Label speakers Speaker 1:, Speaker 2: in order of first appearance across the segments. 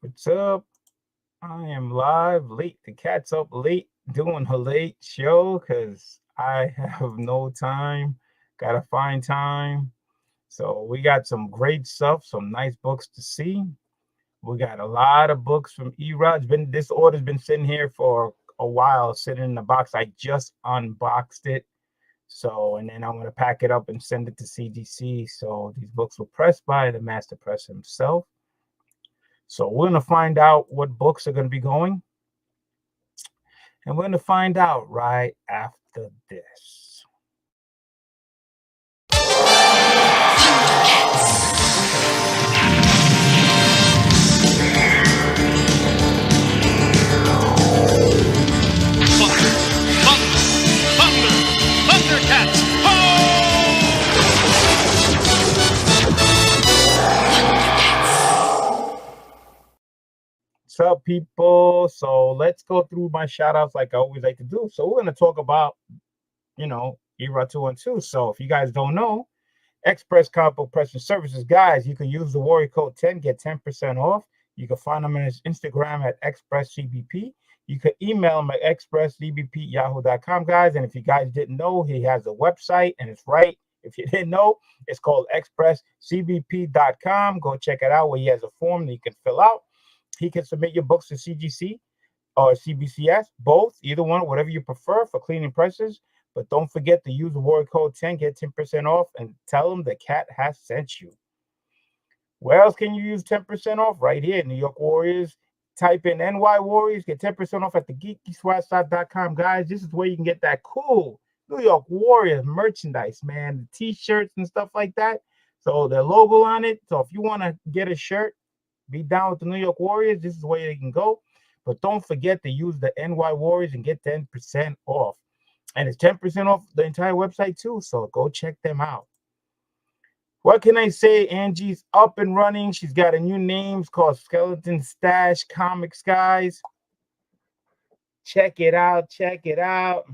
Speaker 1: What's up? I am live late. The cat's up late doing her late show because I have no time. Gotta find time. So we got some great stuff, some nice books to see. We got a lot of books from Erod. This order's been sitting here for a while, sitting in the box. I just unboxed it. So, and then I'm gonna pack it up and send it to CGC. So these books were pressed by the master press himself. So we're going to find out what books are going to be going. And we're going to find out right after this.
Speaker 2: Thundercats!
Speaker 1: What's up, people? So let's go through my shout outs like I always like to do. So we're going to talk about, Erod 212. So if you guys don't know, Express Comic Book Pressing Services, guys, you can use the warrior code 10, get 10% off. You can find them on his Instagram at ExpressCBP. You can email him at expresscbp@yahoo.com, guys. And if you guys didn't know, he has a website, and it's right. If you didn't know, it's called expresscbp.com. Go check it out where he has a form that you can fill out. He can submit your books to CGC or CBCS, both, either one, whatever you prefer for cleaning presses. But don't forget to use the warrior code 10, get 10% off, and tell them the cat has sent you. Where else can you use 10% off? Right here, New York Warriors. Type in NY Warriors, get 10% off at the geekyswagshop.com, guys. This is where you can get that cool New York Warriors merchandise, man. The t-shirts and stuff like that. So the logo on it. So if you want to get a shirt, be down with the New York Warriors, this is where you can go. But don't forget to use the NY Warriors and get 10% off. And it's 10% off the entire website too. So go check them out. What can I say? Angie's up and running. She's got a new name. It's called Skeleton Stash Comics, guys. Check it out. Check it out.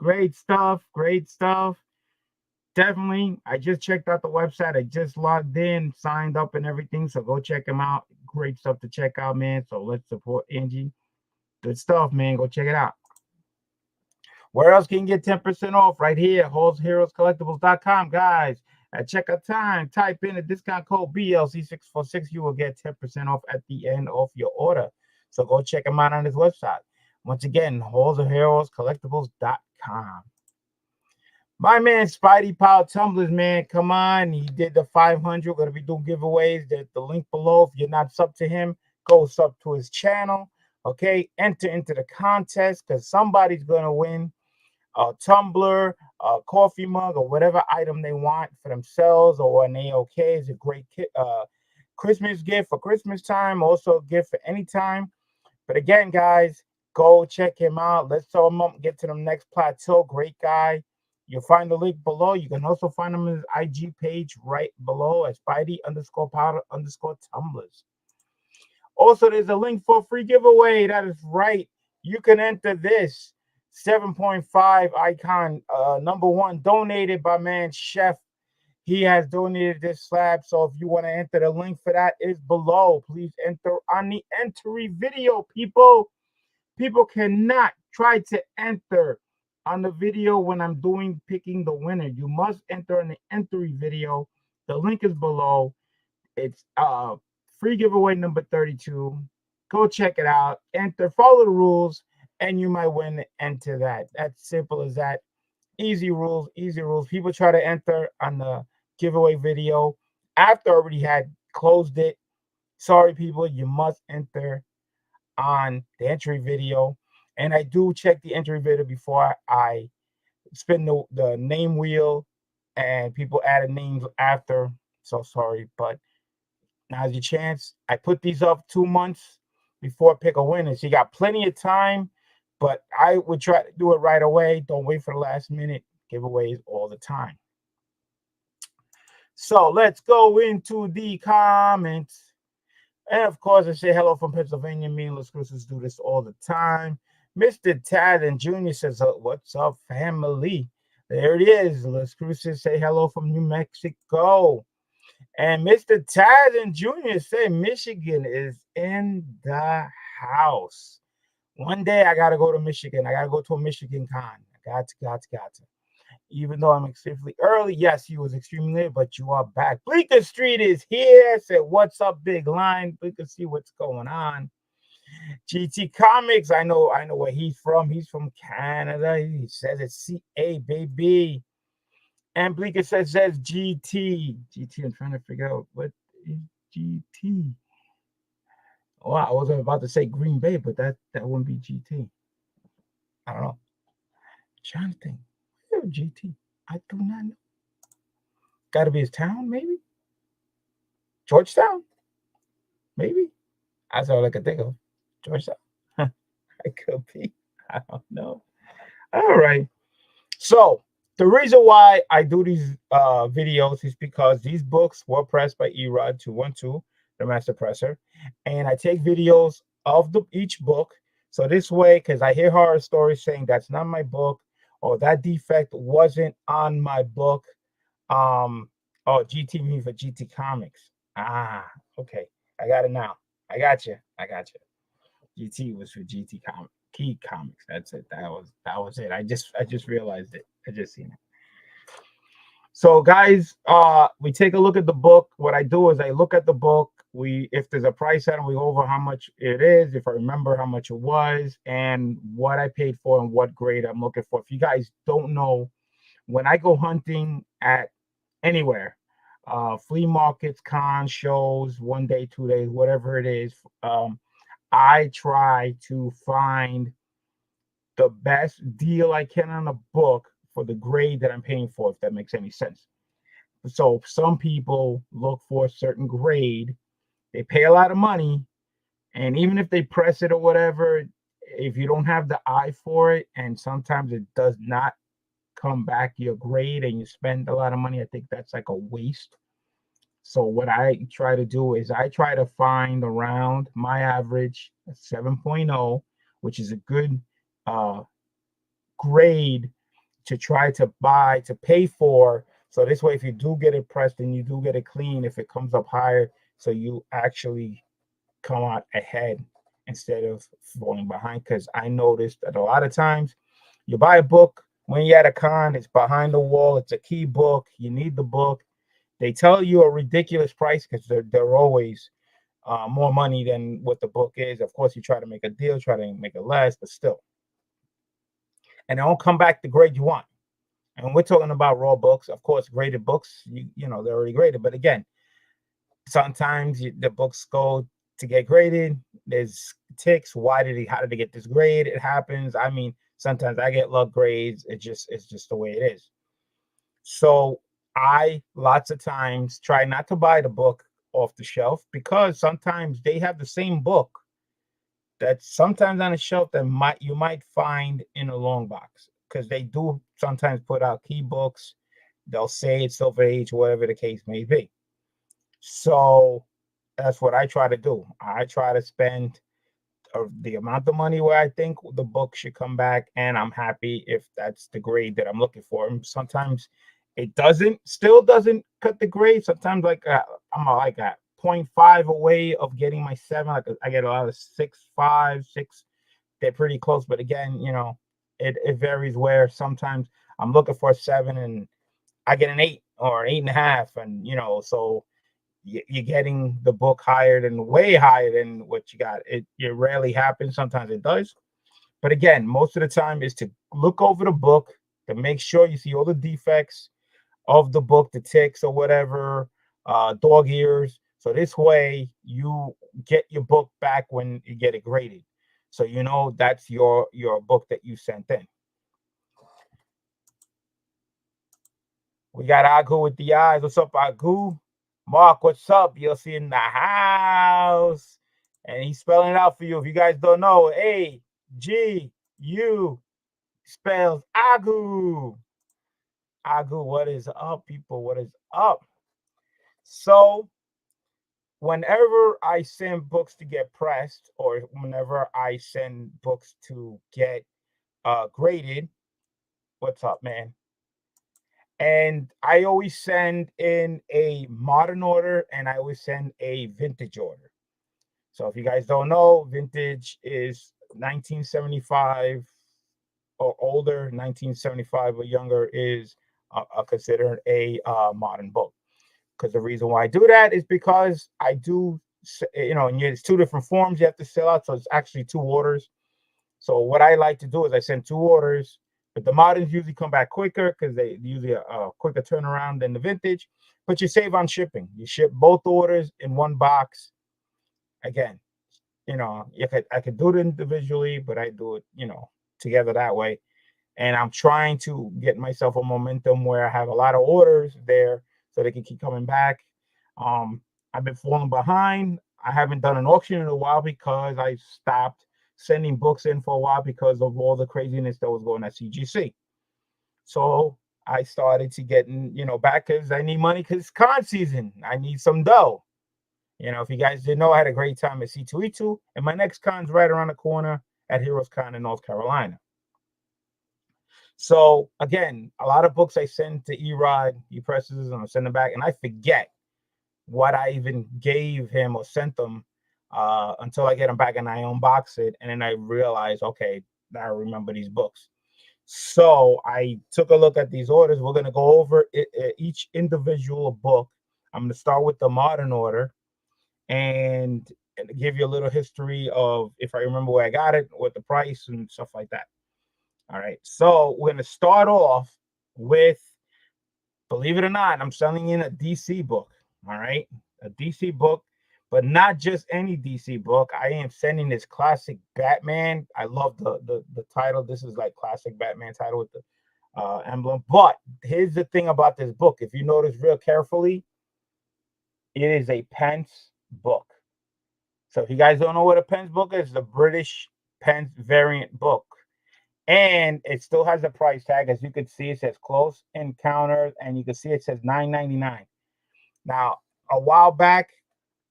Speaker 1: Great stuff. Great stuff. Definitely. I just checked out the website. I just logged in, signed up and everything. So go check them out. Great stuff to check out, man. So let's support Angie. Good stuff, man. Go check it out. Where else can you get 10% off? Right here, HeroesCollectibles.com, guys. At checkout time, type in the discount code BLC646. You will get 10% off at the end of your order. So go check him out on his website. Once again, HeroesCollectibles.com. My man, Spidey Power Tumblers, man, come on. He did the 500. We're going to be doing giveaways. There's the link below. If you're not sub to him, go sub to his channel. Okay, enter into the contest because somebody's going to win a tumbler, a coffee mug, or whatever item they want for themselves or an AOK. It's a great Christmas gift for Christmas time, also a gift for any time. But again, guys, go check him out. Let's throw him up, get to the next plateau. Great guy. You'll find the link below. You can also find him on his IG page right below at Spidey_Powder_Tumblers. Also, there's a link for a free giveaway. That is right. You can enter this 7.5 icon, #1, donated by man Chef. He has donated this slab. So if you want to enter, the link for that is below. Please enter on the entry video, people. People cannot try to enter on the video when I'm picking the winner. You must enter on the entry video. The link is below. It's free giveaway number 32. Go check it out. Enter, follow the rules, and you might win. Enter that. That's simple as that. Easy rules, easy rules. People try to enter on the giveaway video after I already had closed it. Sorry, people, you must enter on the entry video. And I do check the entry video before I spin the name wheel, and people added names after. So sorry, but now's your chance. I put these up 2 months before I pick a winner. So you got plenty of time, but I would try to do it right away. Don't wait for the last minute. Giveaways all the time. So let's go into the comments. And of course, I say hello from Pennsylvania. Me and Las Cruces do this all the time. Mr. Tad and Jr. says, what's up, family? There it is. Las Cruces say hello from New Mexico. And Mr. Taz and Jr. say Michigan is in the house. One day I gotta go to Michigan. I gotta go to a Michigan con. Got to. Even though I'm extremely early, yes, he was extremely late, but you are back. Bleecker Street is here. Said, what's up, big line? We can see what's going on. GT Comics, I know where he's from. He's from Canada. He says it's CA, baby. And Bleecker says GT. GT, I'm trying to figure out what is GT. Oh, I was about to say Green Bay, but that wouldn't be GT. I don't know. Trying to think. GT. I do not know. Got to be his town, maybe? Georgetown? Maybe? That's all I could think of. Georgetown? It could be. I don't know. All right. So, the reason why I do these videos is because these books were pressed by Erod 212, the master presser. And I take videos of each book. So this way, because I hear horror stories saying that's not my book, or that defect wasn't on my book. Oh, GT means for GT Comics. Ah, okay. I got it now. I got you. GT was for GT Key Comics. That's it. That was it. I just realized it. I just seen it. So guys, we take a look at the book. What I do is I look at the book. If there's a price item, we go over how much it is, if I remember how much it was, and what I paid for and what grade I'm looking for. If you guys don't know, when I go hunting at anywhere, flea markets, cons, shows, 1 day, 2 days, whatever it is, I try to find the best deal I can on a book for the grade that I'm paying for, if that makes any sense. So some people look for a certain grade, they pay a lot of money, and even if they press it or whatever, if you don't have the eye for it, and sometimes it does not come back your grade and you spend a lot of money, I think that's like a waste. So what I try to do is I try to find around my average 7.0, which is a good grade to try to pay for. So this way, if you do get it pressed and you do get it clean, if it comes up higher, so you actually come out ahead instead of falling behind. Because I noticed that a lot of times you buy a book when you're at a con, it's behind the wall, it's a key book, you need the book. They tell you a ridiculous price because they're always more money than what the book is. Of course, you try to make a deal, try to make it less, but still. And they don't come back the grade you want. And we're talking about raw books. Of course, graded books, you know, they're already graded. But again, sometimes the books go to get graded. There's ticks. How did they get this grade? It happens. I mean, sometimes I get luck grades. It's just the way it is. So I lots of times try not to buy the book off the shelf, because sometimes they have the same book that's sometimes on a shelf that you might find in a long box, because they do sometimes put out key books. They'll say it's Silver Age, whatever the case may be. So that's what I try to do. I try to spend the amount of money where I think the book should come back, and I'm happy if that's the grade that I'm looking for. And sometimes it still doesn't cut the grade. Sometimes I'm like at 0.5 away of getting my 7. Like I get a lot of 6.5, 6. They're pretty close, but again, you know, it varies. Where sometimes I'm looking for a 7 and I get an 8 or 8.5, and you know, so you're getting the book way higher than what you got. It rarely happens. Sometimes it does, but again, most of the time is to look over the book to make sure you see all the defects of the book, the ticks or whatever, dog ears. So this way you get your book back when you get it graded. So you know that's your book that you sent in. We got Agu with the eyes. What's up, Agu? Mark, what's up? You'll see in the house. And he's spelling it out for you. If you guys don't know, A-G-U spells Agu. Agu, what is up, people? What is up? So whenever I send books to get pressed, or whenever I send books to get graded, what's up, man? And I always send in a modern order and I always send a vintage order. So if you guys don't know, vintage is 1975 or older. 1975 or younger is considered a modern book. Because the reason why I do that is because I do, and it's two different forms you have to fill out. So it's actually two orders. So what I like to do is I send two orders, but the moderns usually come back quicker because they usually a quicker turnaround than the vintage. But you save on shipping. You ship both orders in one box. Again, I could do it individually, but I do it, together that way. And I'm trying to get myself a momentum where I have a lot of orders there so they can keep coming back. I've been falling behind. I haven't done an auction in a while because I stopped sending books in for a while because of all the craziness that was going at CGC. So I started to get back because I need money because it's con season. I need some dough. If you guys didn't know, I had a great time at C2E2, and my next con's right around the corner at Heroes Con in North Carolina. So again, a lot of books I send to Erod, he presses and I send them back, and I forget what I even gave him or sent them until I get them back and I unbox it, and then I realize, okay, now I remember these books. So I took a look at these orders. We're going to go over each individual book. I'm going to start with the modern order and give you a little history of if I remember where I got it, what the price and stuff like that. All right. So we're going to start off with, believe it or not, I'm selling in a DC book. All right. A DC book, but not just any DC book. I am sending this classic Batman. I love the title. This is like classic Batman title with the emblem. But here's the thing about this book. If you notice real carefully, it is a Pence book. So if you guys don't know what a Pence book is, the British Pence variant book. And it still has a price tag. As you can see, it says Close Encounters, and you can see it says $9.99. Now, a while back,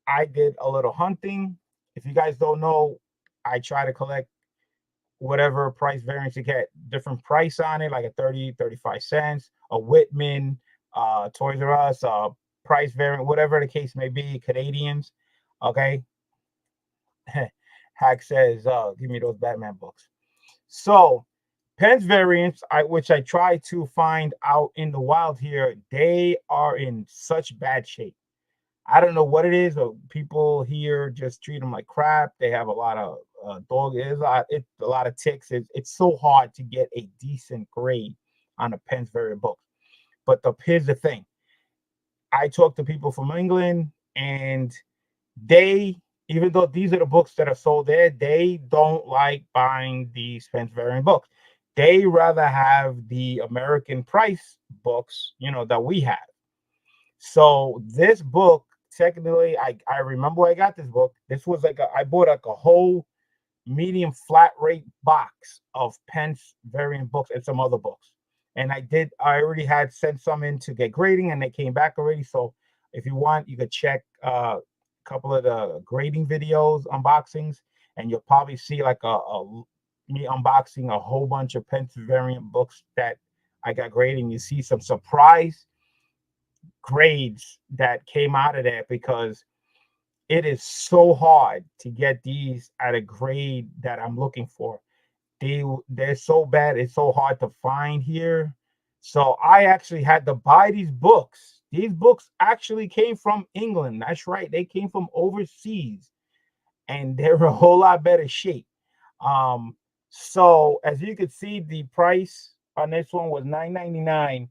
Speaker 1: I did a little hunting. If you guys don't know, I try to collect whatever price variants you get, different price on it, like a 30, 35 cents, a Whitman, Toys R Us, price variant, whatever the case may be, Canadians. Okay. Hack says, give me those Batman books. So Pence variants, which I try to find out in the wild here, they are in such bad shape. I don't know what it is, but people here just treat them like crap. They have a lot of it's a lot of ticks. It's so hard to get a decent grade on a Pence variant book. But here's the thing. I talk to people from England, and they, even though these are the books that are sold there, they don't like buying these Pence variant books. They rather have the American price books, that we have. So this book, technically, I remember where I got this book. This was I bought like a whole medium flat rate box of Pence variant books and some other books. And I already had sent some in to get grading, and they came back already. So if you want, you could check couple of the grading videos, unboxings, and you'll probably see like me unboxing a whole bunch of Pence variant books that I got grading. You see some surprise grades that came out of there because it is so hard to get these at a grade that I'm looking for. They're so bad, it's so hard to find here. So I actually had to buy these books. These books actually came from England. That's right. They came from overseas, and they're a whole lot better shape. So as you can see, the price on this one was $9.99.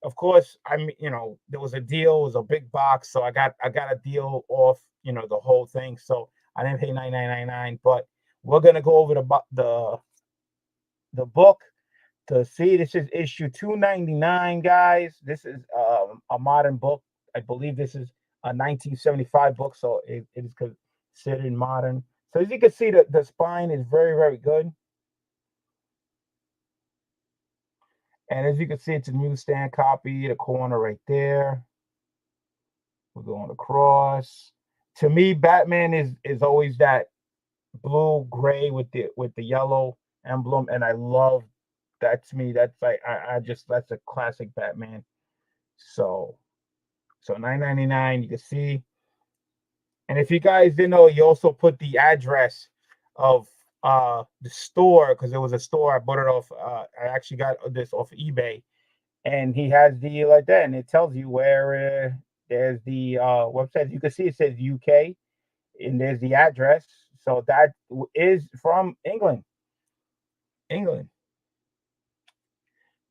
Speaker 1: Of course, there was a deal. It was a big box, so I got a deal off, the whole thing. So I didn't pay $9.99. But we're gonna go over the book to see. This is issue 299, guys. This is a modern book. I believe this is a 1975 book, so it is considered modern. So as you can see, the spine is very, very good. And as you can see, it's a newsstand copy, the corner right there. We're going across. To me, Batman is always that blue gray with the yellow emblem, and I love that. To me, that's like that's a classic Batman. So $9.99. You can see. And if you guys didn't know, you also put the address of the store, because it was a store. I bought it off. I actually got this off eBay, and he has the like that, and it tells you where there's the website. You can see it says UK, and there's the address. So that is from England.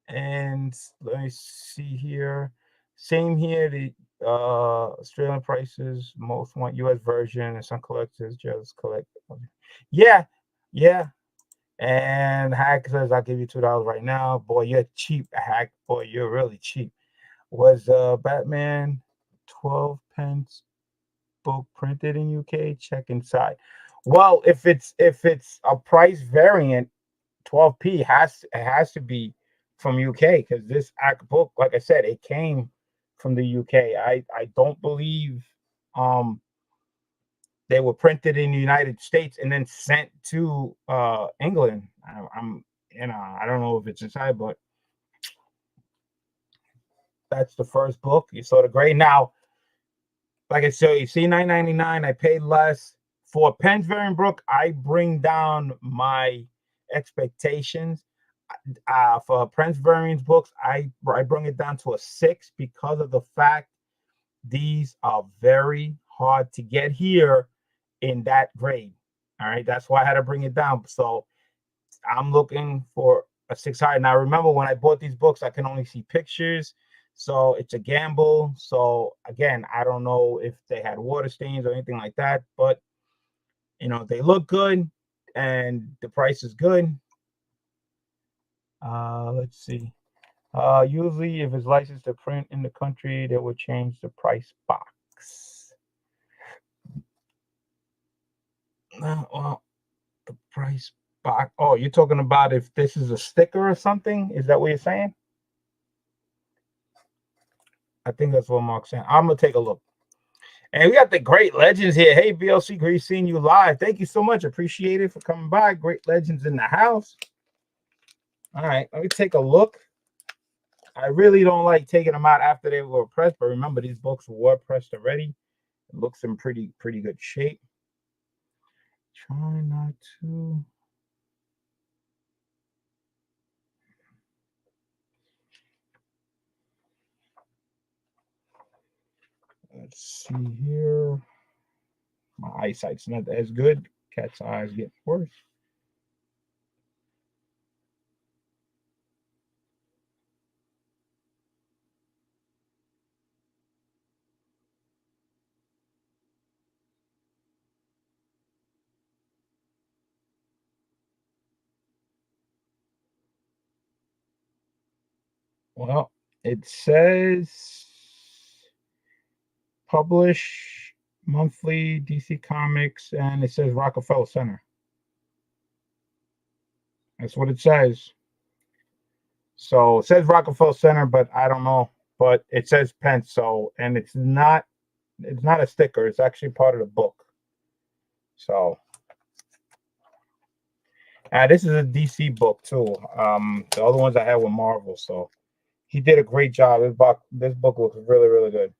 Speaker 1: And let me see here. Same here. The Australian prices. Most want US version, and some collectors just collect. Yeah. And Hack says I'll give you $2 right now. Boy, you're cheap, Hack. Boy, you're really cheap. Was Batman 12 pence book printed in UK? Check inside. Well, if it's a price variant, 12p has to be from UK, because this book, like I said, it came from the UK. I don't believe they were printed in the United States and then sent to England. I'm I don't know if it's inside, but that's the first book. You saw the grade. Now, like I said, you see $9.99. I paid less for Penn's variant book. I bring down my expectations. For Prince variants books, I bring it down to a 6 because of the fact these are very hard to get here in that grade. All right, that's why I had to bring it down. So I'm looking for a 6 high. Now, remember, when I bought these books, I can only see pictures, so it's a gamble. So again, I don't know if they had water stains or anything like that, but they look good and the price is good. Let's see. Usually, if it's licensed to print in the country, they will change the price box. Well, the price box. Oh, you're talking about if this is a sticker or something? Is that what you're saying? I think that's what Mark's saying. I'm gonna take a look. And we got the great legends here. Hey, BLC, great seeing you live. Thank you so much. Appreciate it for coming by. Great legends in the house. All right, let me take a look. I really don't like taking them out after they were pressed, but remember, these books were pressed already. It looks in pretty good shape. Try not to. Let's see here. My eyesight's not as good. Cat's eyes get worse. Well, it says publish monthly DC Comics, and it says Rockefeller Center. That's what it says. So it says Rockefeller Center, but I don't know. But it says Pence, so, and it's not a sticker. It's actually part of the book. So this is a DC book too. The other ones I had were Marvel, so he did a great job. This book looks really good.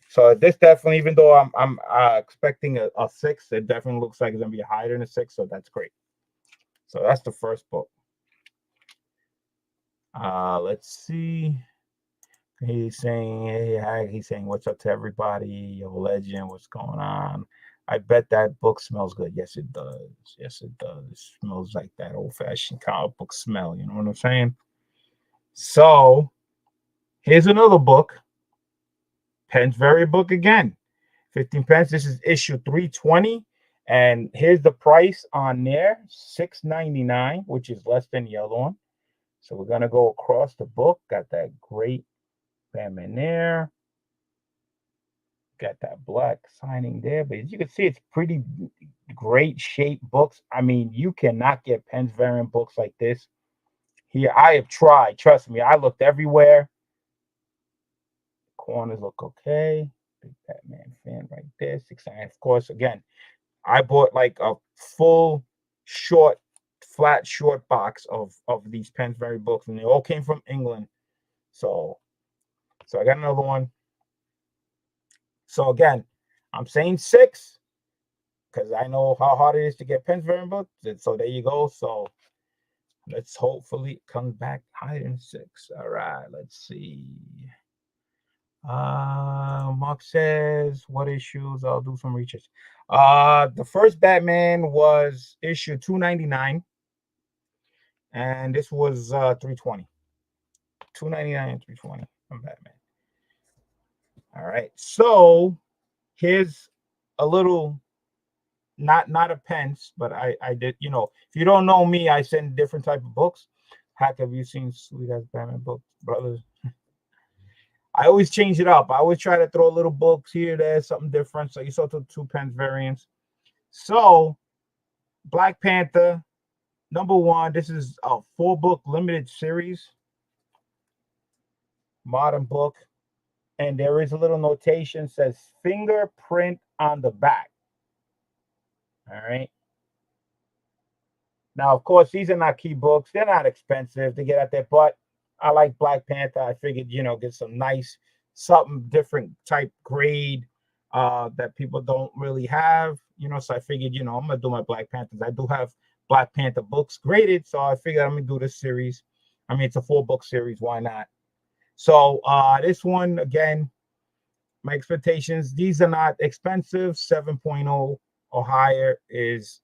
Speaker 1: So this definitely, even though I'm expecting a 6, it definitely looks like it's gonna be higher than a 6. So that's great. So that's the first book. Let's see. He's saying, hey, hi. He's saying, what's up to everybody? Yo, legend, what's going on? I bet that book smells good. Yes, it does. Yes, it does. It smells like that old-fashioned comic book smell. You know what I'm saying? So here's another book. Penn's very book again. 15 pence. This is issue 320. And here's the price on there, $6.99, which is less than the other one. So we're going to go across the book. Got that great Batman there. Got that black signing there. But as you can see, it's pretty great shape books. I mean, you cannot get Penn's variant books like this here. I have tried. Trust me. I looked everywhere. Corners look okay. Big Batman fan right there. 6.9. Of course, again, I bought like a full flat short box of these Penn's variant books, and they all came from England. So So I got another one. So again, I'm saying 6 because I know how hard it is to get pens variant books. And so there you go. So let's hopefully it comes back higher than 6. All right, let's see. Mark says, what issues? I'll do some research. The first Batman was issue 299, and this was 320. 299 and 320 from Batman. All right, so here's a little, not a pence, but I did, you know, if you don't know me, I send different type of books. Heck, have you seen Sweet Ass Batman books, brothers? I always change it up. I always try to throw little books here, there, something different. So you saw the 2 pence variants. So Black Panther, #1. This is a 4-book limited series, modern book. And there is a little notation says fingerprint on the back. All right. Now, of course, these are not key books. They're not expensive to get out there, but I like Black Panther. I figured, you know, get some nice, something different type grade that people don't really have, you know. So I figured, you know, I'm gonna do my Black Panthers. I do have Black Panther books graded, so I figured I'm gonna do this series. I mean, it's a 4-book series. Why not? So this one, again, my expectations, these are not expensive. 7.0 or higher is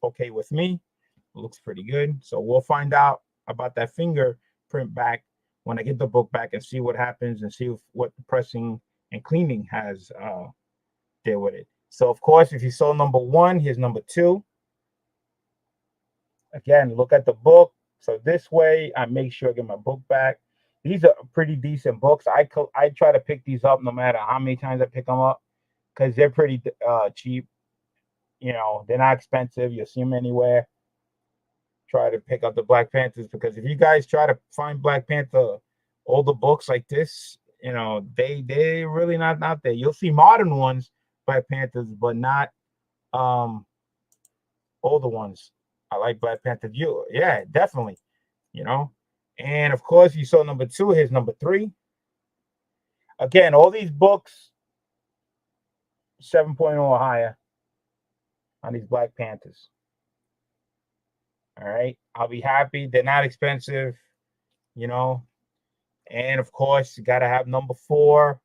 Speaker 1: okay with me. It looks pretty good. So we'll find out about that fingerprint back when I get the book back and see what happens and see what the pressing and cleaning has there with it. So of course, if you saw #1, here's #2. Again, look at the book. So this way I make sure I get my book back. These are pretty decent books. I try to pick these up no matter how many times I pick them up because they're pretty cheap. You know, they're not expensive. You'll see them anywhere. Try to pick up the Black Panthers because if you guys try to find Black Panther older books like this, you know, they really not out there. You'll see modern ones, Black Panthers, but not older ones. I like Black Panther. Yeah, definitely. You know. And of course, you saw #2. Here's #3. Again, all these books, 7.0 or higher on these Black Panthers. All right. I'll be happy. They're not expensive, you know. And of course, you got to have #4.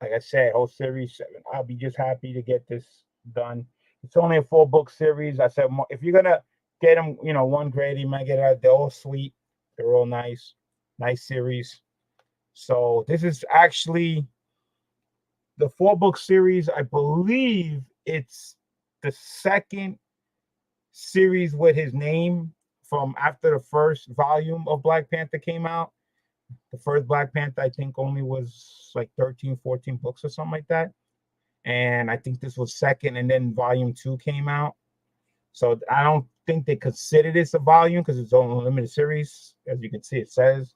Speaker 1: Like I said, whole series 7. I'll be just happy to get this done. It's only a 4-book series. I said, if you're going to get them, you know, one grade, you might get out. They're all sweet. They're all nice series. So this is actually the 4-book series. I believe it's the second series with his name from after the first volume of Black Panther came out. The first Black Panther, I think, only was like 13, 14 books or something like that. And I think this was second, and then volume 2 came out. So I don't think they consider this a volume because it's only a limited series. As you can see, it says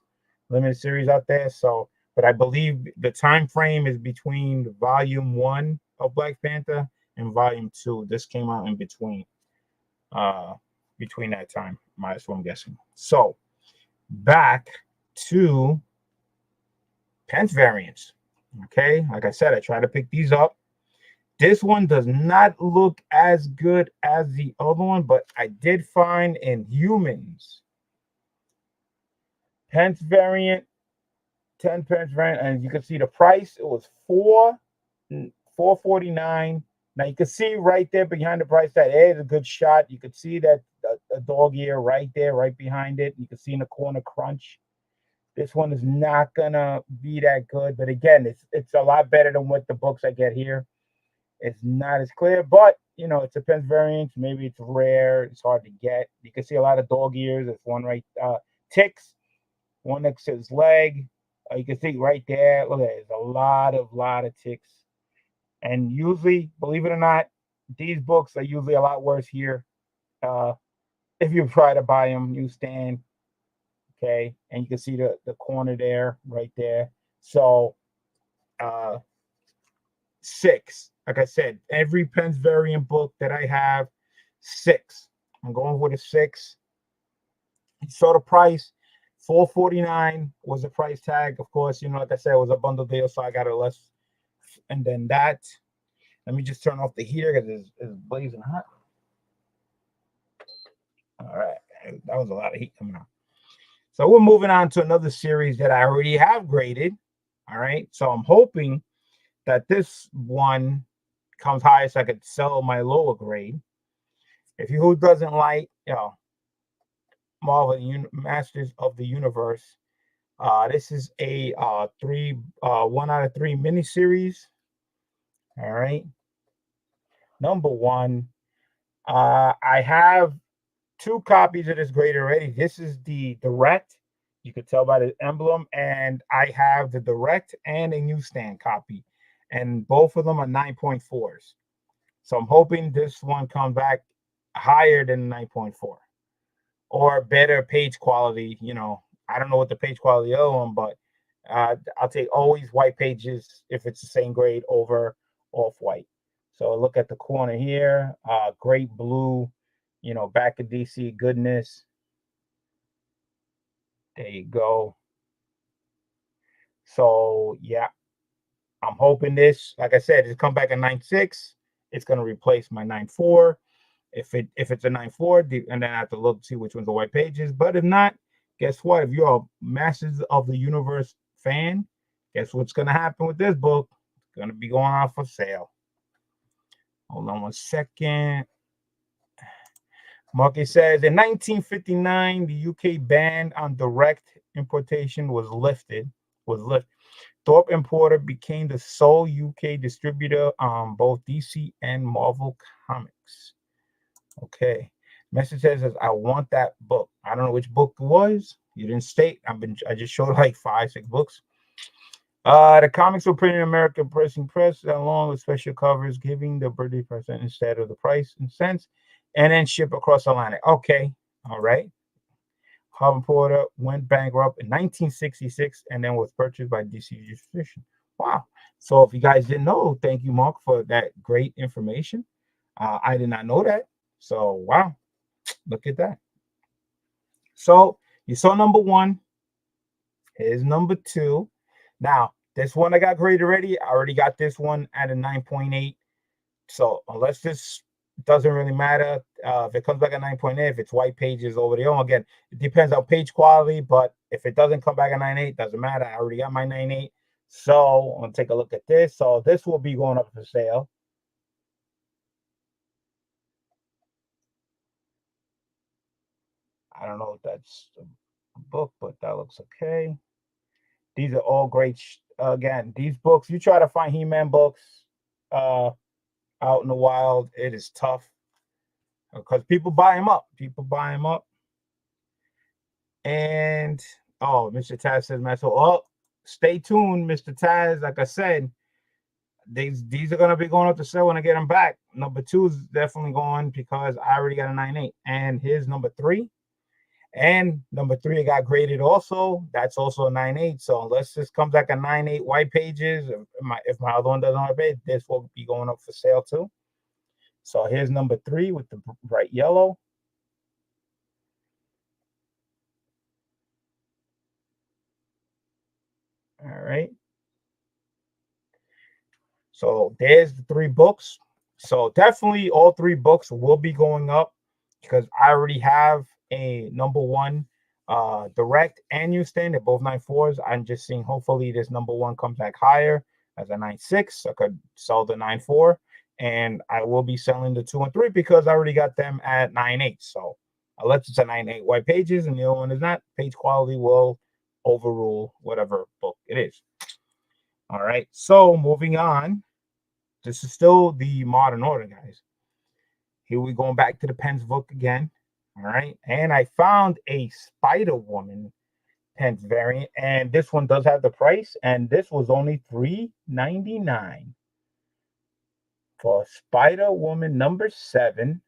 Speaker 1: limited series out there. So, but I believe the time frame is between volume 1 of Black Panther and volume 2. This came out in between that time. That's what I'm guessing. So back to pence variants. Okay, like I said, I try to pick these up. This one does not look as good as the other one, but I did find in humans pence variant, 10 pence variant, and you can see the price. It was $4.49. Now you can see right there behind the price tag, it is a good shot. You can see that a dog ear right there, right behind it. You can see in the corner crunch. This one is not gonna be that good, but again, it's a lot better than what the books I get here. It's not as clear, but you know, it depends variants. Maybe it's rare, it's hard to get. You can see a lot of dog ears. There's one right ticks, one next to his leg. You can see right there. Look at it, there's a lot of ticks. And usually, believe it or not, these books are usually a lot worse here. If you try to buy them, you stand. Okay, and you can see the corner there, right there. So 6. Like I said, every pence variant book that I have, 6. I'm going with a 6. You saw the price, $4.49 was the price tag. Of course, you know, like I said, it was a bundle deal, so I got it less. And then that, let me just turn off the heater because it's blazing hot. All right, that was a lot of heat coming out. So we're moving on to another series that I already have graded. All right, so I'm hoping that this one comes higher so I could sell my lower grade. If you who doesn't like, you know, Marvel Masters of the Universe, this is a 1 out of 3 miniseries. All right, number one, I have 2 copies of this grade already. This is the direct. You could tell by the emblem, and I have the direct and a newsstand copy, and both of them are 9.4s. So I'm hoping this one comes back higher than 9.4 or better page quality. You know, I don't know what the page quality of them, but I'll take always white pages if it's the same grade over off-white. So look at the corner here, great blue, you know, back of DC goodness. There you go. So yeah, I'm hoping this, like I said, it's come back a 9.6. It's gonna replace my 9.4. If it's a 9.4, and then I have to look see which one's the white pages. But if not, guess what? If you're a Masters of the Universe fan, guess what's gonna happen with this book? It's gonna be going on for sale. Hold on one second. Market says in 1959, the UK ban on direct importation was lifted. Thorpe Importer became the sole UK distributor on both DC and Marvel Comics. Okay. Message says, I want that book. I don't know which book it was. You didn't state. I just showed like 5-6 books. The comics were printed in American Printing Press along with special covers, giving the British percent instead of the price in cents, and then ship across the Atlantic. Okay. All right. Harvey Porter went bankrupt in 1966 and then was purchased by DC Distribution. Wow. So if you guys didn't know, thank you, Mark, for that great information. I did not know that. So, wow. Look at that. So you saw number 1. Here's number 2. Now, this one I got graded already. I already got this one at a 9.8. So unless this doesn't really matter, if it comes back at 9.8, if it's white pages over the again, it depends on page quality. But if it doesn't come back at 9.8, doesn't matter. I already got my 9.8. So I'm gonna take a look at this. So this will be going up for sale. I don't know if that's a book, but that looks okay. These are all great. Again, these books, you try to find He-Man books out in the wild, it is tough because people buy them up. And oh, Mr. Taz says, man, so stay tuned, Mr. Taz. Like I said, these are gonna be going up to sale when I get them back. Number 2 is definitely going because I already got a 9.8, and here's number 3. And number 3, it got graded also. That's also a 9.8. So unless this comes back a 9.8 white pages, if my other one doesn't have it, this will be going up for sale too. So here's number 3 with the bright yellow. All right. So there's the 3 books. So definitely all 3 books will be going up because I already have a number 1 direct and newsstand. They're both 9.4s. I'm just seeing hopefully this number 1 comes back higher as a 9.6. I could sell the 9.4, and I will be selling the 2 and 3 because I already got them at 9.8. So unless it's a 9.8 white pages and the other one is not, page quality will overrule whatever book it is. All right, so moving on. This is still the modern order, guys. Here we going back to the Pens book again. All right, and I found a Spider-Woman Pens variant, and this one does have the price, and this was only $3.99 for Spider-Woman number 7.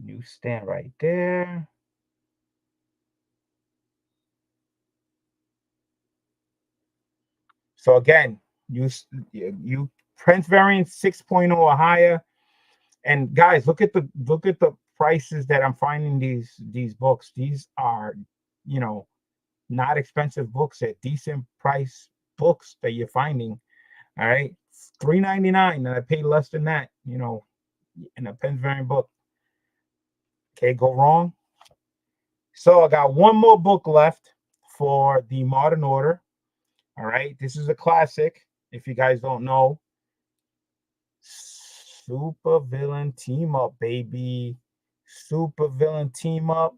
Speaker 1: Newsstand right there. So again, you Prince variant 6.0 or higher. And guys, look at the prices that I'm finding these books, these are, you know, not expensive books at decent price books that you're finding. All right, $3.99, and I paid less than that, you know, in a Penn's variant book. Can't go wrong. So I got one more book left for the Modern Order. All right, this is a classic. If you guys don't know, Super Villain Team Up, baby. Super Villain Team Up.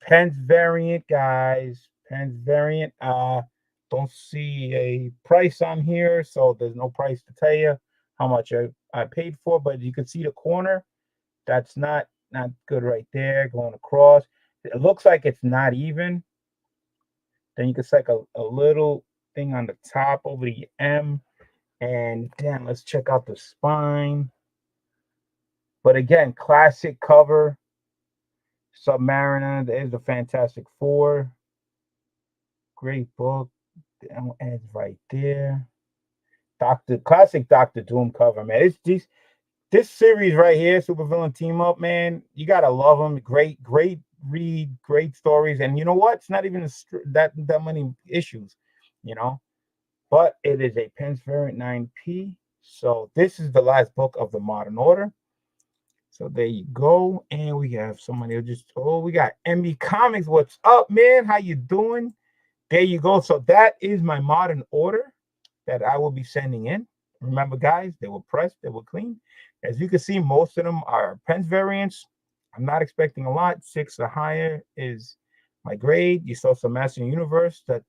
Speaker 1: Penn's variant, guys. Penn's variant. Don't see a price on here, so there's no price to tell you how much I paid for, but you can see the corner. That's not good right there. Going across. It looks like it's not even. Then you can select a little thing on the top over the M. And damn, let's check out the spine. But again, classic cover. Submariner. There's the Fantastic Four. Great book. The Ed's right there. Classic Doctor Doom cover, man. It's this series right here, Supervillain Team Up, man. You gotta love them. Great read, great stories. And you know what? It's not even that many issues, you know. But it is a Penn's variant 9P. So this is the last book of the Modern Order. So there you go. And we have somebody who we got MB Comics. What's up, man? How you doing? There you go. So that is my Modern Order that I will be sending in. Remember, guys, they were pressed, they were clean. As you can see, most of them are Penn's variants. I'm not expecting a lot. 6 or higher is my grade. You saw some Master Universe that,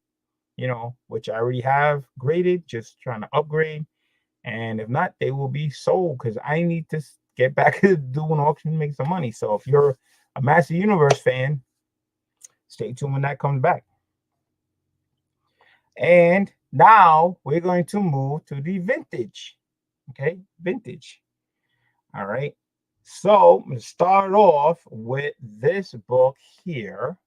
Speaker 1: you know, which I already have graded, just trying to upgrade. And if not, they will be sold because I need to get back to doing auction and make some money. So if you're a Master Universe fan, stay tuned when that comes back. And now we're going to move to the vintage. Okay, vintage. All right. So I'm going to start off with this book here.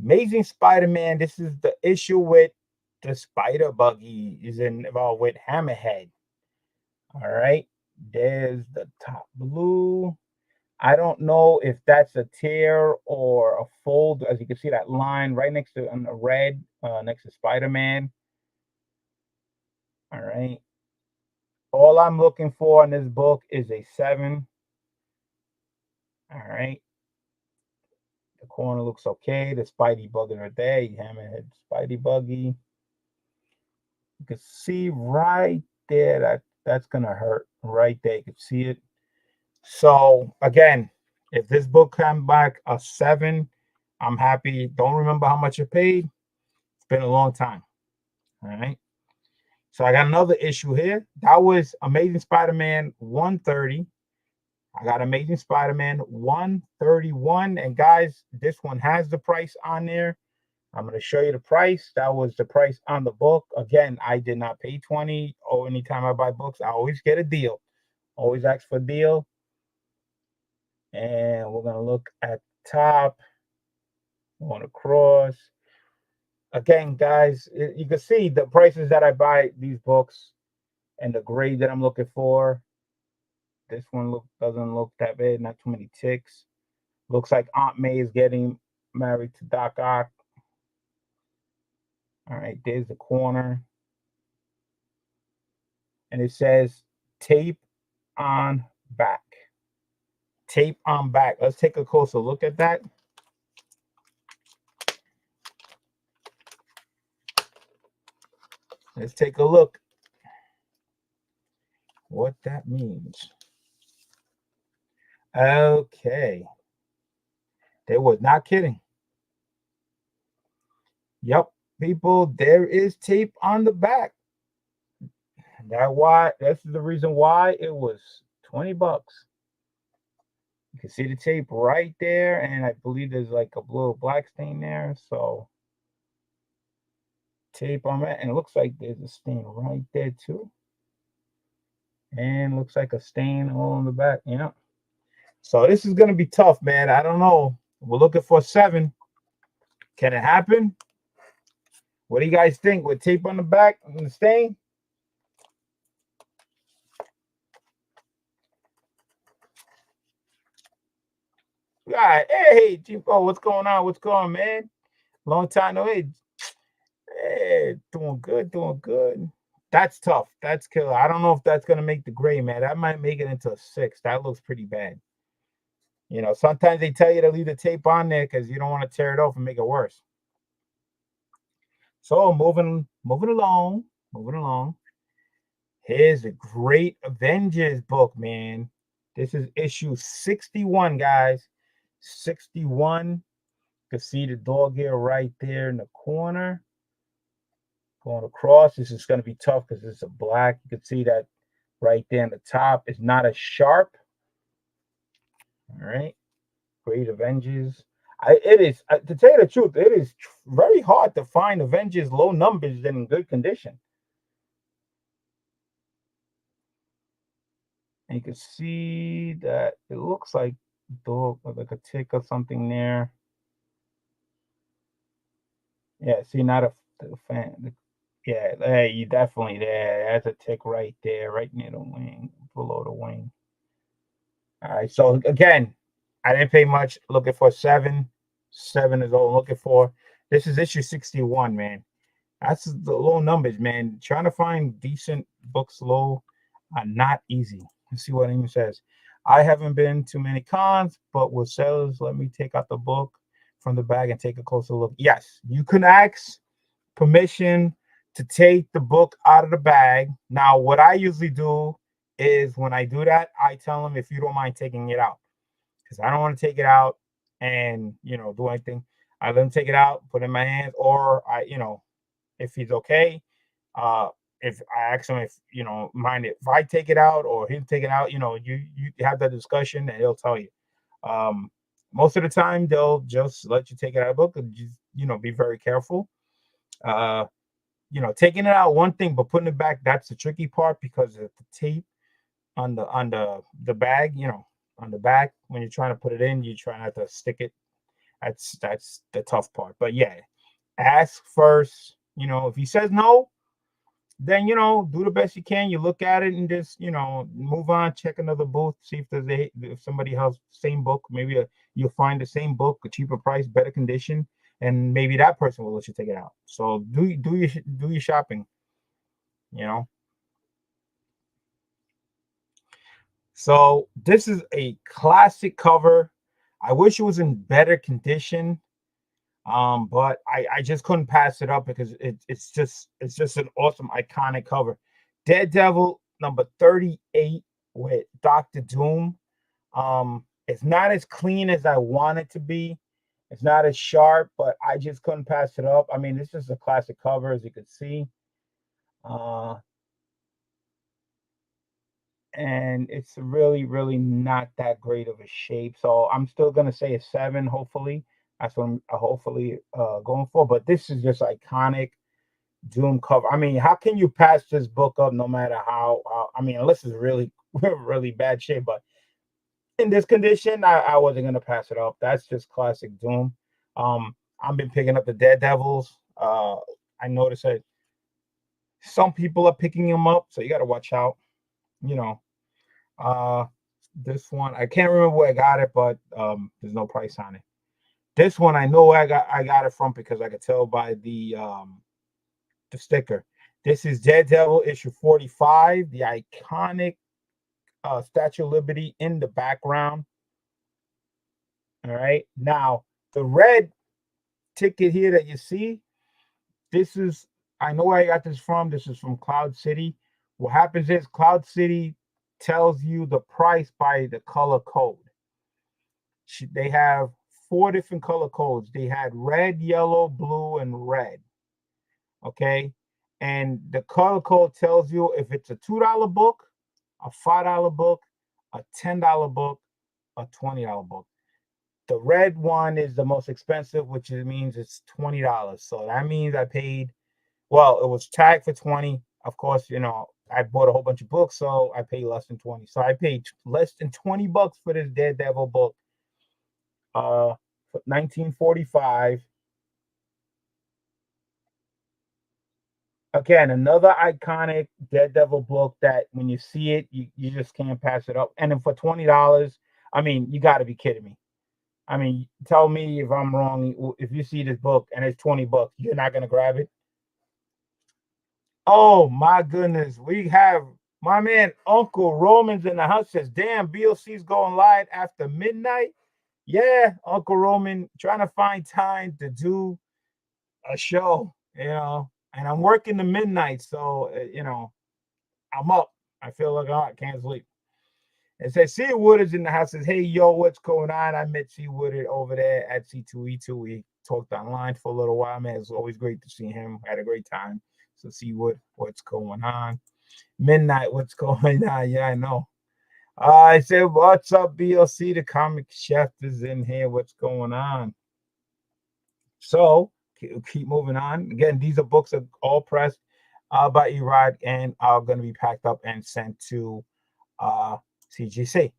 Speaker 1: Amazing Spider-Man. This is the issue with the Spider Buggy is involved with Hammerhead. All right. There's the top blue. I don't know if that's a tear or a fold. As you can see, that line right next to on the red, next to Spider-Man. All right. All I'm looking for in this book is a 7. All right. The corner looks okay. The Spidey Buggy right there. You Hammerhead Spidey Buggy. You can see right there that's gonna hurt right there. You can see it. So again, if this book comes back a 7, I'm happy. Don't remember how much I paid. It's been a long time. All right. So I got another issue here. That was Amazing Spider-Man 130. I got Amazing Spider-Man 131. And guys, this one has the price on there. I'm going to show you the price. That was the price on the book. Again, I did not pay 20. Oh, anytime I buy books, I always get a deal. Always ask for a deal. And we're going to look at the top. Going across. Again, guys, you can see the prices that I buy these books and the grade that I'm looking for. This one doesn't look that bad. Not too many ticks. Looks like Aunt May is getting married to Doc Ock. All right, there's the corner. And it says tape on back. Tape on back. Let's take a closer look at that. Let's take a look what that means. Okay. They was not kidding. Yep, people, there is tape on the back. That's the reason why it was 20 bucks. You can see the tape right there, and I believe there's like a little black stain there. So tape on that, and it looks like there's a stain right there too. And looks like a stain all on the back. Yeah. So this is gonna be tough, man. I don't know. We're looking for 7. Can it happen? What do you guys think with tape on the back and the stain? God, hey, Chico, what's going on? What's going on, man? Long time no hey. Hey, doing good, doing good. That's tough. That's killer. I don't know if that's gonna make the grade, man. That might make it into a 6. That looks pretty bad. You know, sometimes they tell you to leave the tape on there because you don't want to tear it off and make it worse. So moving along, moving along. Here's a great Avengers book, man. This is issue 61, guys. 61. You can see the dog here right there in the corner. Going across. This is going to be tough because it's a black. You can see that right there in the top. It's not as sharp. All right. Great Avengers. It is, to tell you the truth, it is very hard to find Avengers low numbers in good condition. And you can see that it looks like dog, like a tick or something there. Yeah, see, not a fan. Yeah, hey, you definitely there. That's a tick right there, right near the wing, below the wing. All right, so again, I didn't pay much. Looking for 7. 7 is all I'm looking for. This is issue 61, man. That's the low numbers, man. Trying to find decent books low are not easy. Let's see what Amy says. I haven't been to many cons, but with sellers, let me take out the book from the bag and take a closer look. Yes, you can ask permission to take the book out of the bag. Now, what I usually do is when I do that, I tell them if you don't mind taking it out, because I don't want to take it out and do anything. I let him take it out, put it in my hands, or if he's okay. If I ask him if mind if I take it out or him take it out, you have that discussion and he'll tell you. Most of the time they'll just let you take it out of the book and just be very careful. Taking it out one thing, but putting it back, that's the tricky part because of the tape on the bag, on the back. When you're trying to put it in, you try not to stick it. That's the tough part. But yeah, ask first. If he says no, then do the best you can. You look at it and just move on. Check another booth, see if somebody has same book. Maybe you'll find the same book, a cheaper price, better condition, and maybe that person will let you take it out. So do your shopping. So this is a classic cover. I wish it was in better condition. But I just couldn't pass it up because it's just an awesome iconic cover. Daredevil number 38 with Dr. Doom. It's not as clean as I want it to be. It's not as sharp, but I just couldn't pass it up. I mean, this is a classic cover, as you can see. And it's really, really not that great of a shape. So I'm still gonna say a 7, hopefully. That's what I'm hopefully going for. But this is just iconic Doom cover. I mean, how can you pass this book up no matter how I mean, unless it's really, really bad shape. But in this condition, I wasn't gonna pass it up. That's just classic Doom. I've been picking up the Daredevils. I noticed that some people are picking them up, so you gotta watch out. This one I can't remember where I got it, but there's no price on it. This one I know I got it from because I could tell by the sticker. This is Daredevil issue 45, the iconic Statue of Liberty in the background. All right, now the red ticket here that you see, this is, I know where I got this from. This is from Cloud City. What happens is Cloud City tells you the price by the color code. They have 4 different color codes. They had red, yellow, blue, and red. Okay. And the color code tells you if it's a $2 book, a $5 book, a $10 book, a $20 book. The red one is the most expensive, which means it's $20. So that means I paid, well, it was tagged for 20. Of course, I bought a whole bunch of books, so I paid less than 20. So I paid less than 20 bucks for this Daredevil book. 1945. Again, another iconic Daredevil book that when you see it, you just can't pass it up. And then for $20, I mean, you got to be kidding me. I mean, tell me if I'm wrong. If you see this book and it's $20, you're not gonna grab it. Oh my goodness, we have my man Uncle Roman's in the house. Says, "Damn, BLC's going live after midnight." Yeah, Uncle Roman trying to find time to do a show, and I'm working the midnight, so I'm up. I feel like I can't sleep. It says C Woodard's in the house. Says, "Hey, yo, what's going on?" I met C Woodard over there at C2E2. We talked online for a little while, man. It's always great to see him. Had a great time. So see what's going on. Midnight, what's going on? Yeah, I know. I said, "What's up, BLC? The comic chef is in here. What's going on?" So keep moving on. Again, these are books are all pressed by Erod and are going to be packed up and sent to CGC.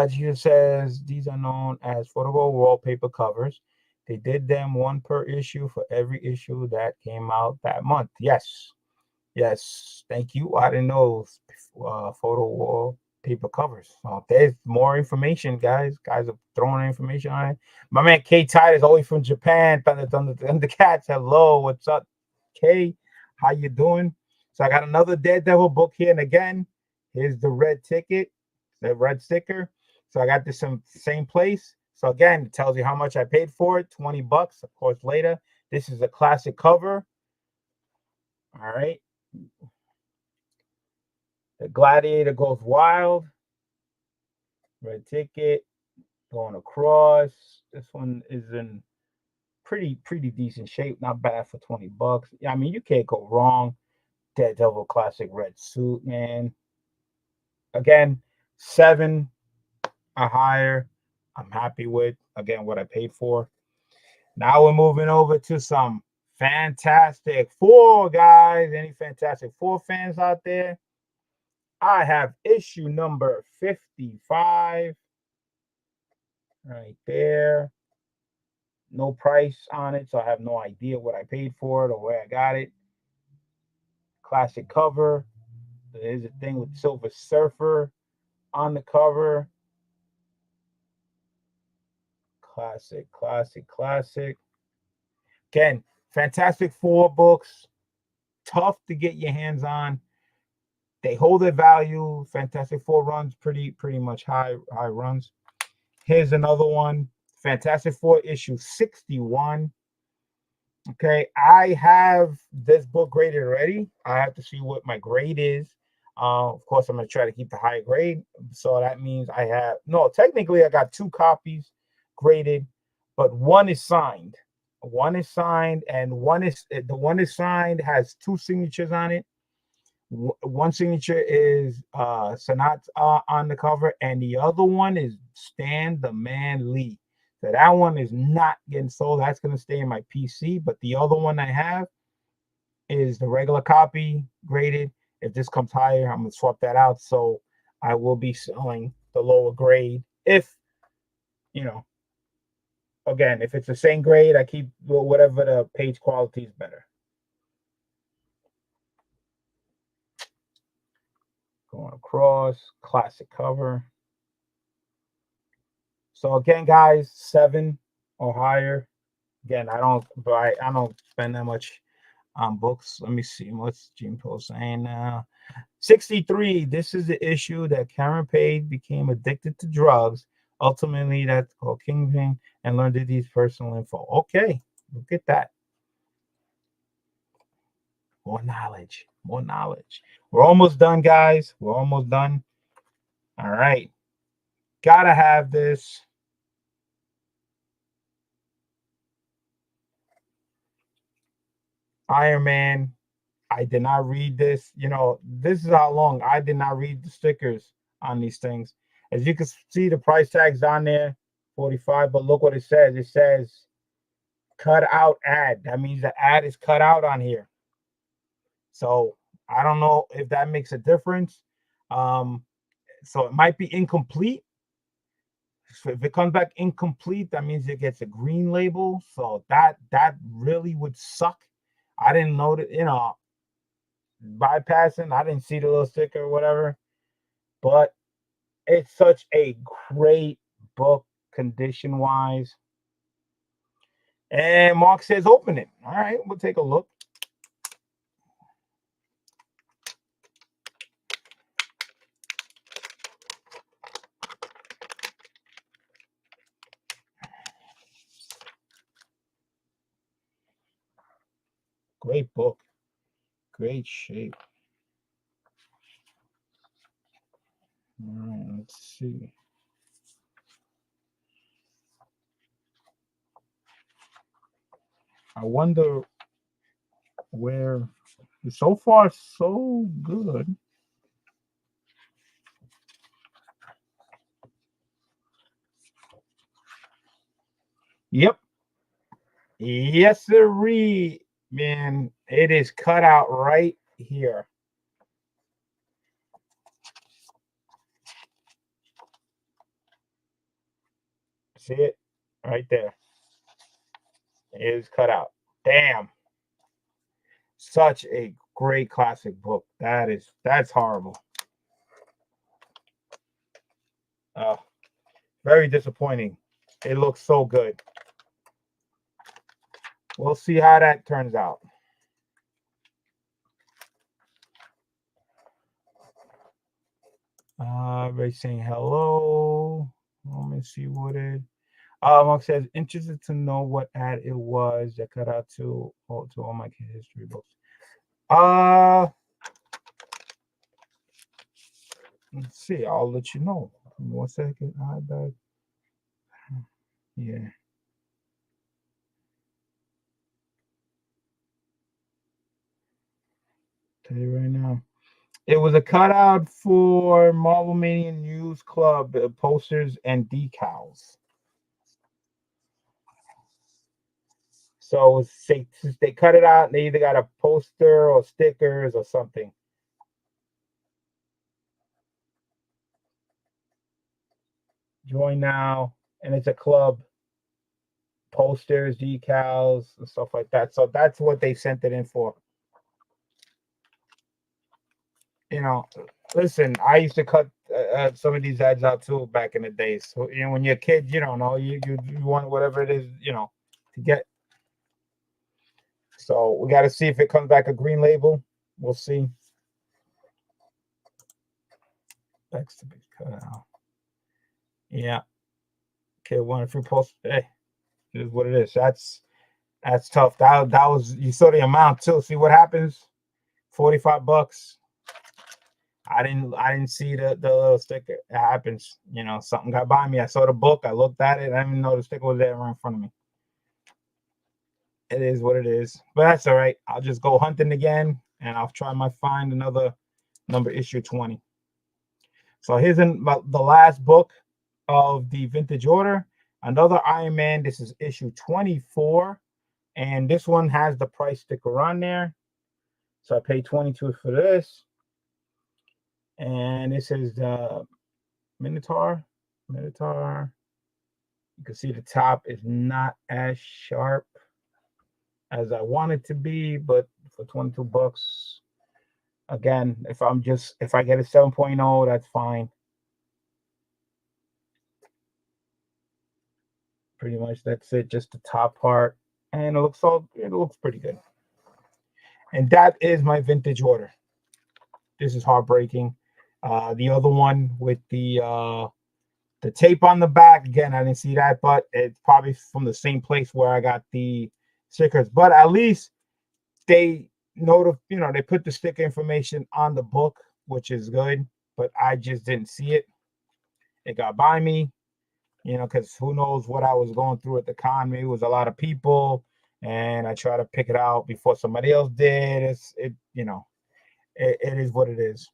Speaker 1: She says these are known as photo wallpaper covers. They did them one per issue for every issue that came out that month. Yes. Thank you. I didn't know photo wallpaper covers. There's more information, guys. Guys are throwing information on it. My man K Tide is always from Japan. Thunder Cats. Hello, what's up, K? How you doing? So I got another Daredevil book here, and again, here's the red ticket, the red sticker. So I got this same place. So again, it tells you how much I paid for it. $20, of course. Later, this is a classic cover. All right. The Gladiator Goes Wild. Red ticket. Going across. This one is in pretty decent shape. Not bad for $20. I mean, you can't go wrong. Daredevil classic red suit, man. Again, 7 or higher. I'm happy with, again, what I paid for. Now we're moving over to some Fantastic Four, guys. Any Fantastic Four fans out there? I have issue number 55 right there. No price on it, so I have no idea what I paid for it or where I got it. Classic cover. There's a thing with Silver Surfer on the cover. Classic. Again, Fantastic Four books. Tough to get your hands on. They hold their value. Fantastic Four runs pretty much high runs. Here's another one. Fantastic Four issue 61. Okay, I have this book graded already. I have to see what my grade is. Of course, I'm going to try to keep the high grade. So that means technically I got 2 copies graded, but one is signed. One is signed, and the one is signed has 2 signatures on it. One signature is Sanat on the cover, and the other one is Stan the Man Lee. So that one is not getting sold. That's going to stay in my PC. But the other one I have is the regular copy graded. If this comes higher, I'm going to swap that out. So I will be selling the lower grade. If, again, if it's the same grade, I keep whatever the page quality is better. Going across, classic cover. So again, guys, 7 or higher. Again, I don't spend that much on books. Let me see what's Jimpo saying now. 63. This is the issue that Karen Page became addicted to drugs. Ultimately, that's called Kingpin and learned these personal info. Okay, look at that. More knowledge. We're almost done, guys. We're almost done. All right. Gotta have this. Iron Man. I did not read this. This is how long I did not read the stickers on these things. As you can see, the price tag's on there, 45. But look what it says. It says cut out ad. That means the ad is cut out on here. So I don't know if that makes a difference. So it might be incomplete. So if it comes back incomplete, that means it gets a green label. So that really would suck. I didn't know that, bypassing. I didn't see the little sticker or whatever. But it's such a great book. condition wise. And Mark says open it. All right, we'll take a look. Great book. Great shape. All right, let's see. I wonder where. So far, so good. Yep. Yes, sirree. Man, it is cut out right here. See it? Right there. It is cut out. Damn. Such a great classic book. That's horrible. Very disappointing. It looks so good. We'll see how that turns out. Everybody saying hello. Let me see what it. Mark says interested to know what ad it was that cut out to all my kid history books. Let's see. I'll let you know. 1 second. iBag. Yeah. Tell you right now. It was a cutout for Marvel Mania News Club posters and decals. So they cut it out and they either got a poster or stickers or something. Join now, and it's a club. Posters, decals, and stuff like that. So that's what they sent it in for. You know, listen, I used to cut some of these ads out too back in the days. So you know, when you're a kid, you don't know, you want whatever it is, you know, to get. So we got to see if it comes back a green label. We'll see. That's to be cut out. Yeah. Okay, one free post. Hey, it is what it is. That's tough. That was, you saw the amount too. See what happens? $45. I didn't see the little sticker. It happens. You know, something got by me. I saw the book. I looked at it. I didn't even know the sticker was there right in front of me. It is what it is. But that's all right. I'll just go hunting again, and I'll try my find another number issue 20. So here's the last book of the vintage order. Another Iron Man. This is issue 24. And this one has the price sticker on there. So I paid $22 for this. And this is the Minotaur. You can see the top is not as sharp as I want it to be, but for $22, again, if I get a 7.0, that's fine. Pretty much that's it, just the top part, and it looks pretty good. And that is my vintage order. This is heartbreaking. The other one with the tape on the back, again, I didn't see that, but it's probably from the same place where I got the stickers. But at least they they put the sticker information on the book, which is good. But I just didn't see it. It got by me, because who knows what I was going through at the con. Maybe it was a lot of people, and I tried to pick it out before somebody else did. It is what it is.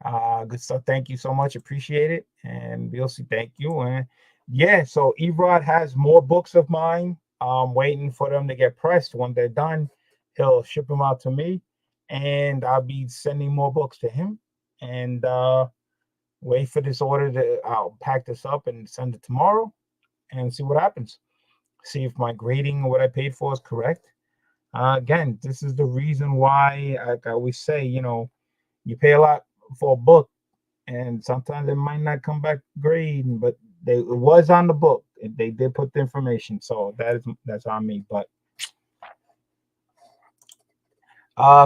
Speaker 1: Good stuff. Thank you so much. Appreciate it. And Bielsi, thank you. And yeah, so Erod has more books of mine. I'm waiting for them to get pressed. When they're done, he'll ship them out to me, and I'll be sending more books to him. And wait for this order I'll pack this up and send it tomorrow and see what happens. See if my grading or what I paid for is correct. Again, this is the reason why, like I always say, you pay a lot for a book, and sometimes it might not come back great, but it was on the book. They did put the information, so that's on me. But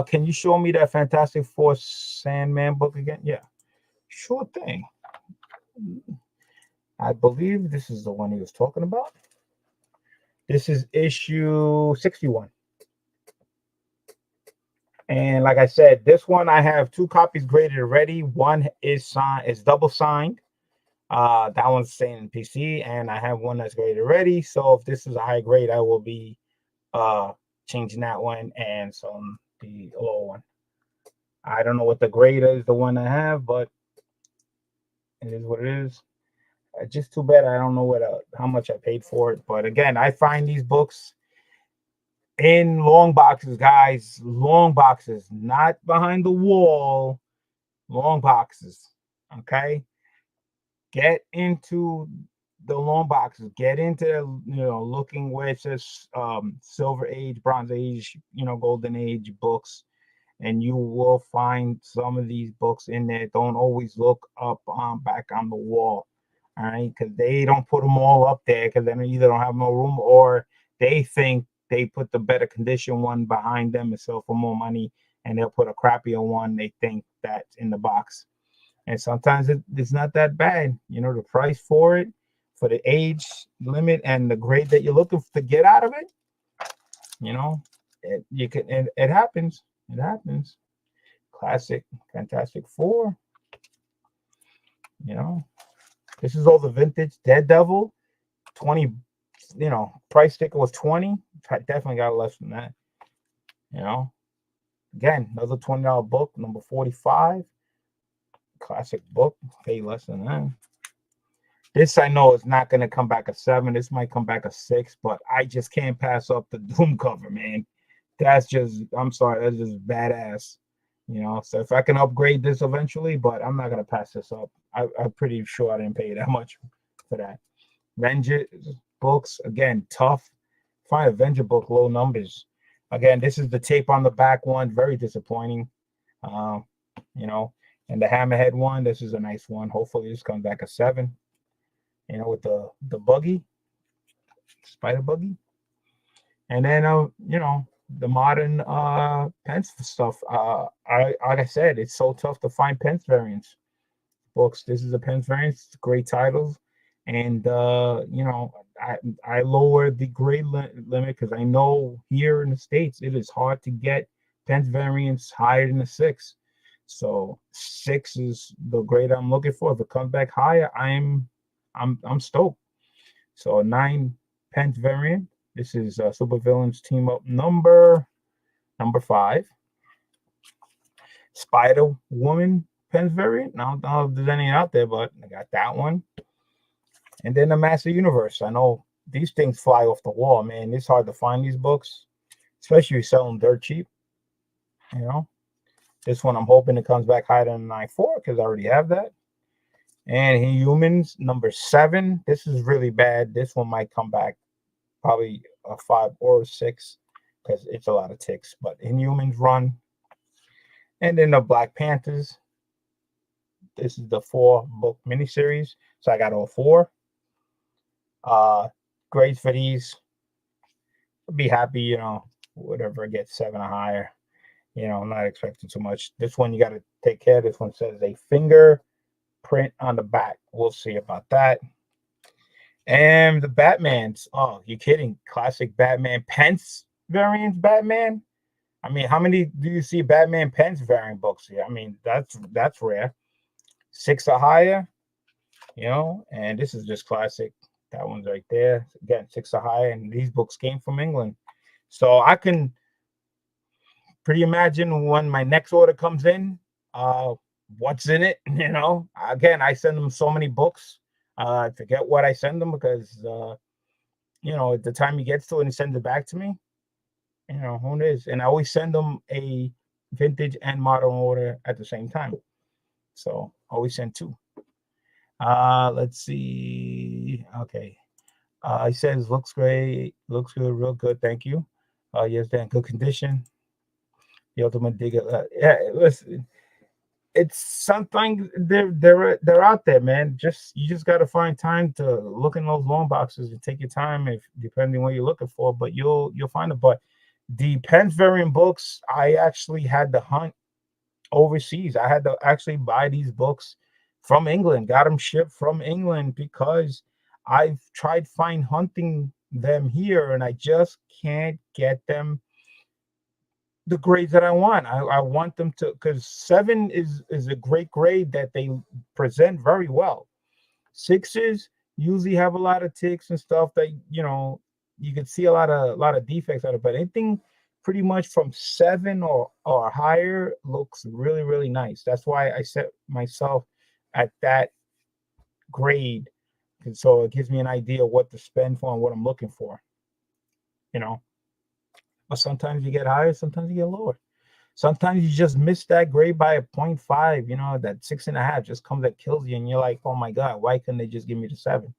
Speaker 1: can you show me that Fantastic Four Sandman book again? Yeah, sure thing. I believe this is the one he was talking about. This is issue 61. And like I said, this one I have 2 copies graded already. One is signed, is double signed. That one's staying in PC, and I have one that's graded already. So if this is a high grade, I will be changing that one and some the low one. I don't know what the grade is, the one I have, but it is what it is. Just too bad I don't know what how much I paid for it. But again, I find these books in long boxes, guys. Long boxes, not behind the wall. Long boxes. Okay. Get into the long boxes. Get into looking where it says Silver Age, Bronze Age, Golden Age books, and you will find some of these books in there. Don't always look up back on the wall. All right, because they don't put them all up there because they either don't have no room or they think they put the better condition one behind them and sell for more money, and they'll put a crappier one they think that's in the box. And sometimes it's not that bad. The price for it, for the age limit and the grade that you're looking to get out of it, it happens. It happens. Classic Fantastic Four. This is all the vintage Daredevil. 20, price sticker was 20. I definitely got less than that. Again, another $20 book, number 45. Classic book, pay less than that. This I know is not going to come back a 7. This might come back a 6, but I just can't pass up the Doom cover, man. That's just, I'm sorry, that's just badass. So if I can upgrade this eventually, but I'm not going to pass this up. I'm pretty sure I didn't pay that much for that. Avenger books, again, tough. Find Avenger book, low numbers. Again, this is the tape on the back one, very disappointing. And the Hammerhead one, this is a nice one. Hopefully this comes back a 7. With the buggy, spider buggy. And then the modern Pence stuff. Like I said, it's so tough to find Pence variants books. This is a Pence variant, great titles. And I lowered the grade limit because I know here in the States it is hard to get Pence variants higher than a 6. So 6 is the grade I'm looking for. If it comes back higher, I'm stoked. So 9 Pence variant. This is Supervillains Team Up number 5. Spider Woman Pence variant. I don't know if there's any out there, but I got that one. And then the Master Universe. I know these things fly off the wall, man. It's hard to find these books, especially if you sell them dirt cheap. This one I'm hoping it comes back higher than 9.4 because I already have that. And Inhumans number 7. This is really bad. This one might come back probably a 5 or a 6 because it's a lot of ticks. But Inhumans run. And then the Black Panthers. This is the 4-book miniseries. So I got all 4. Grades for these. I'll be happy, whatever gets 7 or higher. I'm not expecting too much. This one you got to take care of. This one says a fingerprint on the back. We'll see about that. And the Batmans. Oh, you kidding? Classic Batman Pence variants Batman. I mean, how many do you see Batman Pence variant books here? I mean, that's rare. 6 or higher, and this is just classic. That one's right there. Again, 6 or higher, and these books came from England. So I can pretty imagine when my next order comes in, what's in it, Again, I send them so many books. I forget what I send them because, at the time he gets to it and sends it back to me, who knows? And I always send them a vintage and modern order at the same time. So always send 2. Let's see. Okay. He says looks great, looks good, real good. Thank you. Yes, they're in good condition. The Ultimate Digger. Yeah, listen. it's something they're out there, man. You just got to find time to look in those loan boxes and take your time, if depending what you're looking for. But you'll find it. But the Pence variant books, I actually had to hunt overseas. I had to actually buy these books from England, got them shipped from England, because I've tried hunting them here and I just can't get them the grades that I want. I want them to, because 7 is a great grade that they present very well. 6s usually have a lot of ticks and stuff that you can see a lot of defects out of, but anything pretty much from 7 or higher looks really, really nice. That's why I set myself at that grade. And so it gives me an idea what to spend for and what I'm looking for, you know. But sometimes you get higher, sometimes you get lower. Sometimes you just miss that grade by a 0.5, that 6.5 just comes that kills you. And you're like, oh my God, why couldn't they just give me the 7?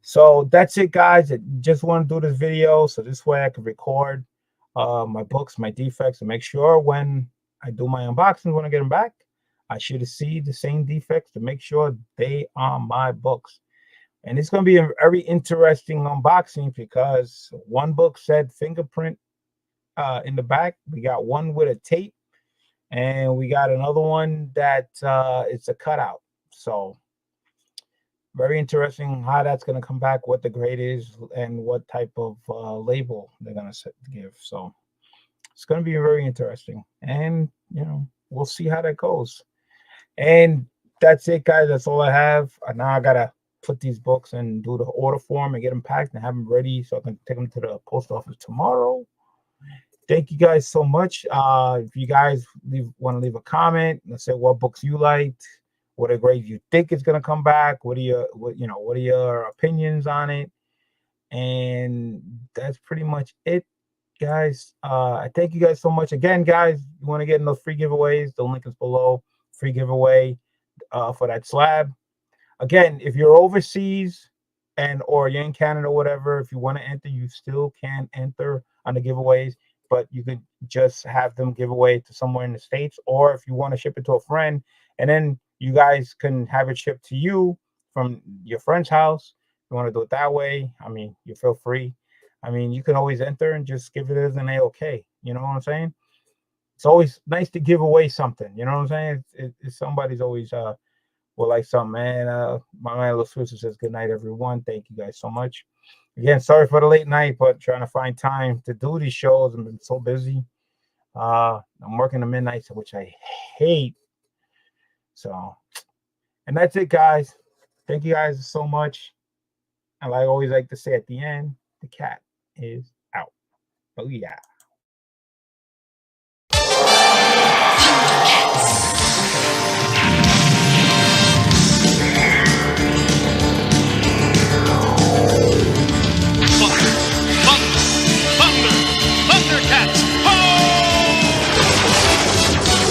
Speaker 1: So that's it, guys. I just want to do this video so this way I can record my books, my defects, and make sure when I do my unboxings, when I get them back, I should see the same defects to make sure they are my books. And it's going to be a very interesting unboxing because one book said fingerprint in the back. We got one with a tape, and we got another one that it's a cutout. So very interesting how that's going to come back, what the grade is, and what type of label they're going to give. So it's going to be very interesting, and we'll see how that goes. And that's it, guys. That's all I have. Now I gotta put these books and do the order form and get them packed and have them ready so I can take them to the post office tomorrow. Thank you guys so much. If you guys want to leave a comment and say what books you liked, what a grade you think is gonna come back, what are your opinions on it? And that's pretty much it, guys. I thank you guys so much again, guys. You want to get in those free giveaways, the link is below. Free giveaway for that slab. Again, if you're overseas or you're in Canada or whatever, if you want to enter, you still can enter on the giveaways, but you could just have them give away to somewhere in the States, or if you want to ship it to a friend and then you guys can have it shipped to you from your friend's house. If you want to do it that way, I mean, you feel free. I mean, you can always enter and just give it as an A-OK. You know what I'm saying? It's always nice to give away something. You know what I'm saying? Somebody's always will like something, man. My man Little Swisher says good night, everyone. Thank you guys so much. Again, sorry for the late night, but trying to find time to do these shows. I've been so busy. I'm working the midnights, which I hate. So, and that's it, guys. Thank you guys so much. And like I always like to say at the end, the cat is out. Oh yeah.